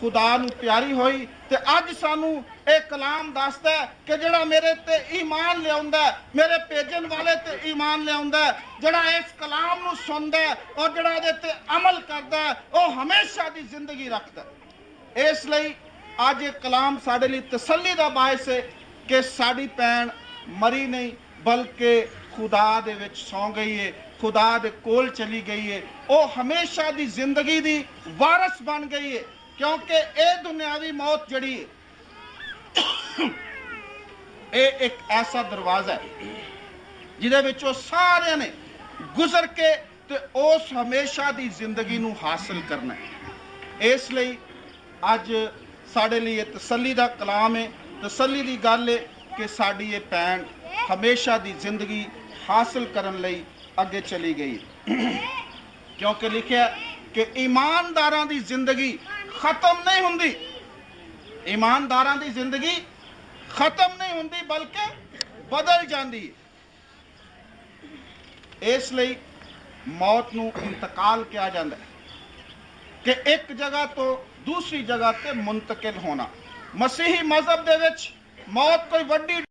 खुदा नूं प्यारी होई। ते अज सानू ये कलाम दसदा है कि जिहड़ा मेरे ते ईमान लियाउंदा है, मेरे भेजन वाले ते ईमान लियाउंदा है, जिहड़ा इस कलाम नूं सुनदा है और जिहड़ा इहदे ते अमल करदा है, वह हमेशा दी जिंदगी रखदा है। इसलिए अज ये कलाम साडे लई तसल्ली दा बायस है कि साडी भैण मरी नहीं बल्कि खुदा दे विच सौ गई है, खुदा दे कोल चली गई है, वो हमेशा दी जिंदगी दी वारस बन गई है। क्योंकि ये दुनियावी मौत जड़ी है ये एक ऐसा दरवाजा है जिहदे विचों सारे ने गुजर के ते उस हमेशा दी जिंदगी नूं हासिल करना है। इसलिए अज साडे लिए ये तसल्ली दा कलाम है, तसल्ली दी गल है कि साडी ये भैण हमेशा दी जिंदगी हासिल करन लई अगे चली गई। क्योंकि लिखिया कि ईमानदारां दी जिंदगी खत्म नहीं हुंदी, ईमानदारां दी जिंदगी खत्म नहीं हुंदी बल्कि बदल जाती है। इसलिए मौत नूं इंतकाल किया जाता है कि एक जगह तो दूसरी जगह ते मुंतकिल होना। मसीही मजहब दे विच मौत कोई वड्डी